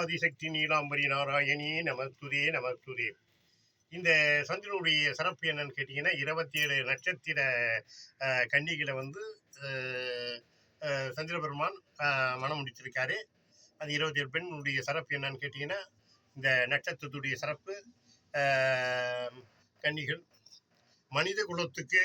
ஆதிசக்தி நீலாம்பரி நாராயணி நமஸ்துதே நமஸ்துதே. இந்த சந்திரனுடைய சிறப்பு என்னன்னு கேட்டீங்கன்னா, 27 நட்சத்திர கன்னிகளை வந்து சந்திர பெருமான் மனம் முடிச்சிருக்காரு. அந்த 27 பெண்ணுடைய சிறப்பு என்னன்னு கேட்டீங்கன்னா, இந்த நட்சத்திரத்துடைய சிறப்பு கன்னிகள் மனித குலத்துக்கு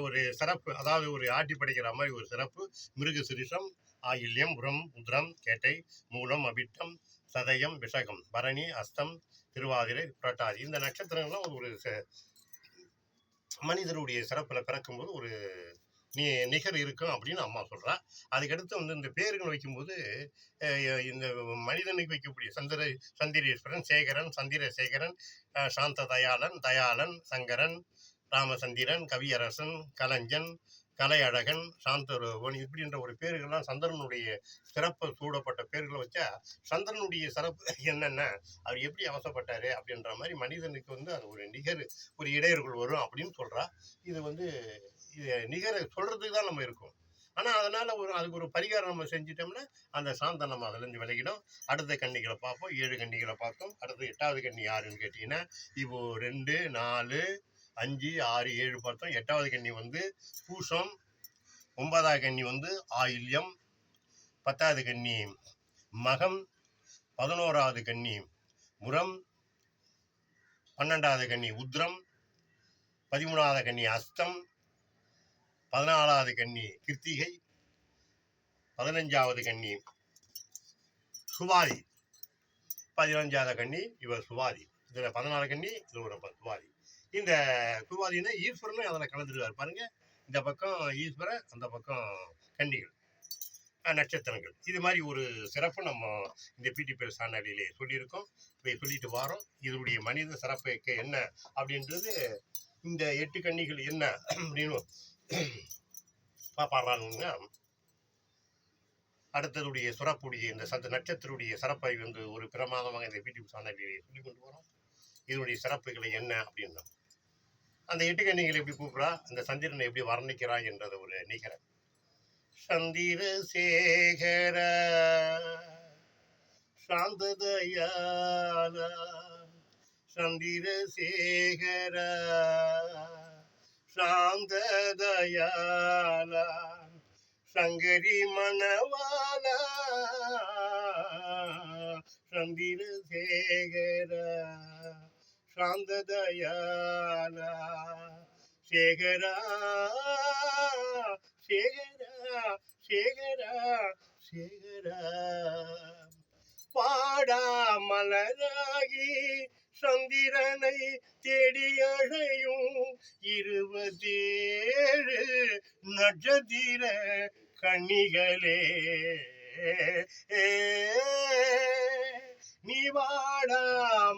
ஒரு சிறப்பு, அதாவது ஒரு ஆட்டி படைக்கிற மாதிரி ஒரு சிறப்பு. மிருக சிரிஷம், ஆயில்யம், உரம், உத்ரம், கேட்டை, மூலம், அபிட்டம், சதயம், விஷகம், பரணி, அஸ்தம், திருவாதிரை, புரட்டாதி. இந்த நட்சத்திரங்கள்லாம் ஒரு மனிதனுடைய சிறப்புல பிறக்கும்போது ஒரு நிகர் இருக்கும் அப்படின்னு அம்மா சொல்றா. அதுக்கடுத்து வந்து இந்த பேர்கள் வைக்கும்போது இந்த மனிதனுக்கு வைக்கக்கூடிய சந்திரேஸ்வரன், சேகரன், சந்திரசேகரன், சாந்த தயாளன், சங்கரன், ராமசந்திரன், கவியரசன், கலைஞன், கலையழகன், சாந்தரோகன் இப்படின்ற ஒரு பேர்கள்லாம் சந்திரனுடைய சிறப்பு சூடப்பட்ட பேர்களை வச்சா, சந்திரனுடைய சிறப்பு என்னென்ன, அவர் எப்படி அவசப்பட்டாரு அப்படின்ற மாதிரி மனிதனுக்கு வந்து அது ஒரு நிகர், ஒரு இடையர்கள் வரும் அப்படின்னு சொல்றா. இது வந்து இது நிகரை சொல்றதுக்கு தான் நம்ம இருக்கோம். ஆனா அதனால அதுக்கு ஒரு பரிகாரம் நம்ம செஞ்சிட்டோம்னா அந்த சாந்தம் நம்ம அதுலேருந்து விலகிடும். அடுத்த கன்னிகளை பார்ப்போம். 7 கன்னிகளை பார்த்தோம். அடுத்து 8வது கன்னி யாருன்னு கேட்டீங்கன்னா, இப்போ 2, 4, 5, 6, 7 பார்த்தோம். 8வது கன்னி வந்து பூசம், 9வது கன்னி வந்து ஆயில்யம், 10வது கன்னி மகம், 11வது கன்னி முரம், 12வது கன்னி உத்ரம், 13வது கன்னி அஸ்தம், 14வது கன்னி கிருத்திகை, 15வது கன்னி சுவாதி, 15வது கன்னி இவர் சுவாதி. இதுல 14 கன்னி, இது ஒரு சுவாதி. இந்த சுவாதினா ஈஸ்வரனும் அதில் கலந்துருவார் பாருங்க. இந்த பக்கம் ஈஸ்வரன், அந்த பக்கம் கன்னிகள் நட்சத்திரங்கள். இது மாதிரி ஒரு சிறப்பு நம்ம இந்த பிடிபிஎல் சானலிலே சொல்லியிருக்கோம். இதை சொல்லிட்டு வாரோம். இதனுடைய மனித சிறப்பு என்ன அப்படின்றது, இந்த 8 கன்னிகள் என்ன அப்படின்னு பாப்பாடுறாங்க. அடுத்ததுடைய சுரப்புடைய இந்த நட்சத்திரடைய சிறப்பை வந்து ஒரு பிரமாதமாக இந்த பிடிபி சானலிலே சொல்லி கொண்டு வரோம். இதனுடைய சிறப்புகளை என்ன அப்படின்னா, அந்த 8 கன்னிகளை எப்படி கூப்பிடா, அந்த சந்திரனை எப்படி வர்ணிக்கிறா என்றது ஒரு நிகரம். சந்திரசேகர சாந்ததயால, சந்திரசேகர சாந்ததயால, சங்கரி மணவால, சந்திரசேகர சாந்ததயால, சேகரா சேகரா சேகரா சேகரா, பாடா மலராகி சந்திரனை தேடி அழையும் 27 நட்சத்திர கன்னிகளே, நீ வாடா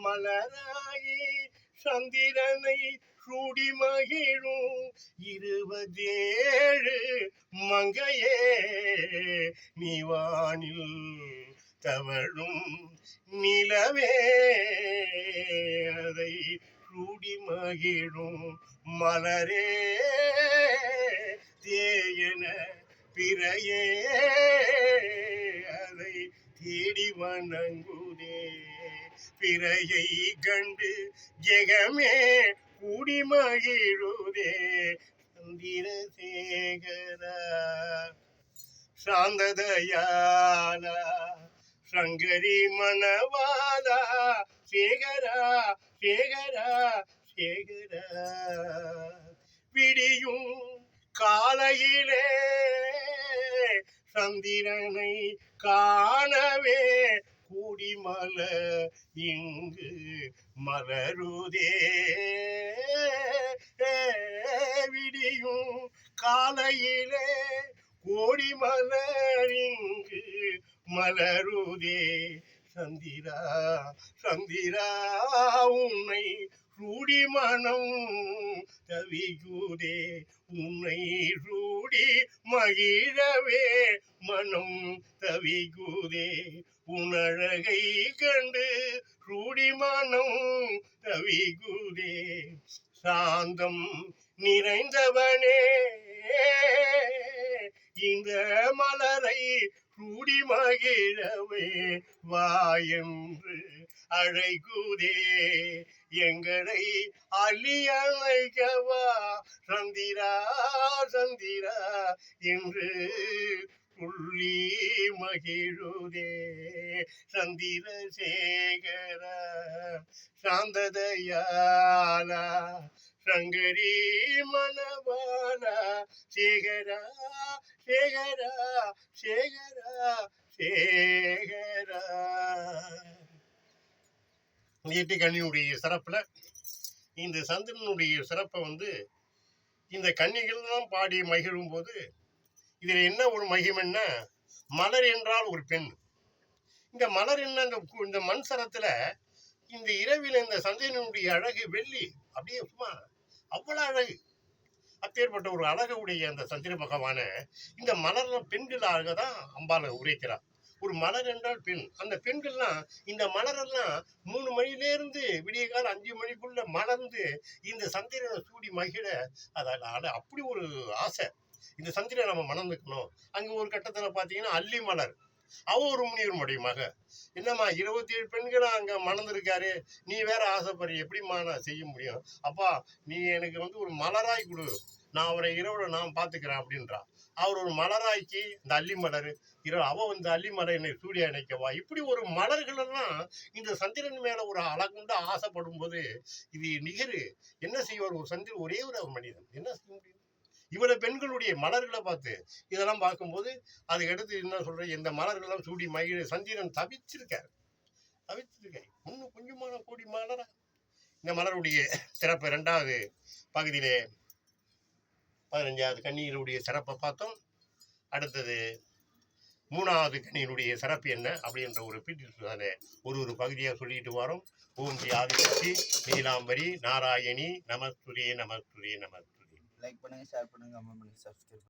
மலராகி சந்திரனை சூடி மகிழும் 27 மங்கையே, நீ வானில் தவழும் நிலவே, அதை சூடி மகிழும் மலரே, தேயன பிறையே, அதை தேடி வணங்குதே, பிறையை கண்டு ஜெகமே கூடி மகிழுதே, சந்திரசேகர சாந்ததயால, சங்கரி மணவாலா, சேகரா சேகரா சேகரா. விடியும் காலையிலே சந்திரனை காணவே கூடிமல இங்கு மலருதே, விடியும் காலையிலே கோடி மலர் இங்கு மலருதே, சந்திரா சந்திரா உன்னை சூடி மனம் தவிகுதே, உன்னை சூடி மகிழவே மனம் தவிகுதே, உனழகை கண்டு சூடி மனம் தவிகுதே, சாந்தம் நிறைந்தவனே இந்த மலரை கூடி மகிழவே வா என்று அழைக்குதே எங்களை அள்ளி அழைக்கவா சந்திரா சந்திரா என்று புள்ளி மகிழுதே சந்திரசேகர சாந்ததயாலா சங்கரி மனபாலா சேகரா சேகரா சேகரா சேகரா. நீட்டி கண்ணியுடைய சிறப்புல இந்த சந்திரனுடைய சிறப்பை இந்த கன்னிகள் தான் பாடி மகிழும் போது இதுல என்ன ஒரு மகிமைன்னா, மலர் என்றால் ஒரு பெண். இந்த மலர் என்ன இந்த மண் சரத்துல இந்த இரவில இந்த சந்திரனுடைய அழகு வெள்ளி அப்படியே சும்மா அவ்வளவு அழகு. அப்பேற்பட்ட ஒரு அழகு உடைய அந்த சந்திர பகவான இந்த மலர்ல பெண்களாக தான் அம்பால உரைக்கிறார். ஒரு மலர் என்றால் பெண். அந்த பெண்கள்லாம் இந்த மலரெல்லாம் 3 மணிலேருந்து விடிய கால 5 மணிக்குள்ள மலர்ந்து இந்த சந்திரனை சூடி மகிழ அதால அப்படி ஒரு ஆசை. இந்த சந்திரனை நம்ம மணந்துக்கணும். அங்க ஒரு கட்டத்துல பாத்தீங்கன்னா அல்லி மலர், அவ ஒரு முனிவருடைய மக. என்னம்மா 27 பெண்களும் அங்க மணந்திருக்காரு, நீ வேற ஆசைப்படுற, எப்படிம்மா நான் செய்ய முடியும்? அப்பா நீ எனக்கு ஒரு மலராய் கொடு, நான் அவரை இரவுல நான் பாத்துக்கிறேன் அப்படின்றா. அவர் ஒரு மலராய்க்கு இந்த அல்லி மலர் இரவு அவ அல்லி மலர் என்னை சூடியா நினைக்கவா. இப்படி ஒரு மலர்கள் எல்லாம் இந்த சந்திரன் மேல ஒரு அழகுண்டு ஆசைப்படும் போது இது நிகரு என்ன செய்வார்? ஒரு சந்திரன் ஒரே ஒரு மனிதன் என்ன செய்ய முடியும்? இவ்வளவு பெண்களுடைய மலர்களை பார்த்து இதெல்லாம் பார்க்கும்போது அதுக்கு அடுத்து என்ன சொல்றேன், இந்த மலர்கள்லாம் சூடி மகிழ சந்திரன் தவிச்சிருக்காரு. இன்னும் கொஞ்சமான கோடி மலரா. இந்த மலருடைய சிறப்பு 2வது பகுதியிலே 15வது கன்னியினுடைய சிறப்பை பார்த்தோம். அடுத்தது 3வது கன்னியினுடைய சிறப்பு என்ன அப்படின்ற ஒரு பீட்டில் ஒரு பகுதியாக சொல்லிட்டு வரோம். ஓம் ஸ்ரீ ஆதிசக்தி நீலாம்பரி நாராயணி நமஸ்துரே நமஸ்துரே நமஸ்துரே. லைக் பண்ணுங்க, ஷேர் பண்ணுங்க, கமெண்ட் பண்ணுங்க, சப்ஸ்கிரைப்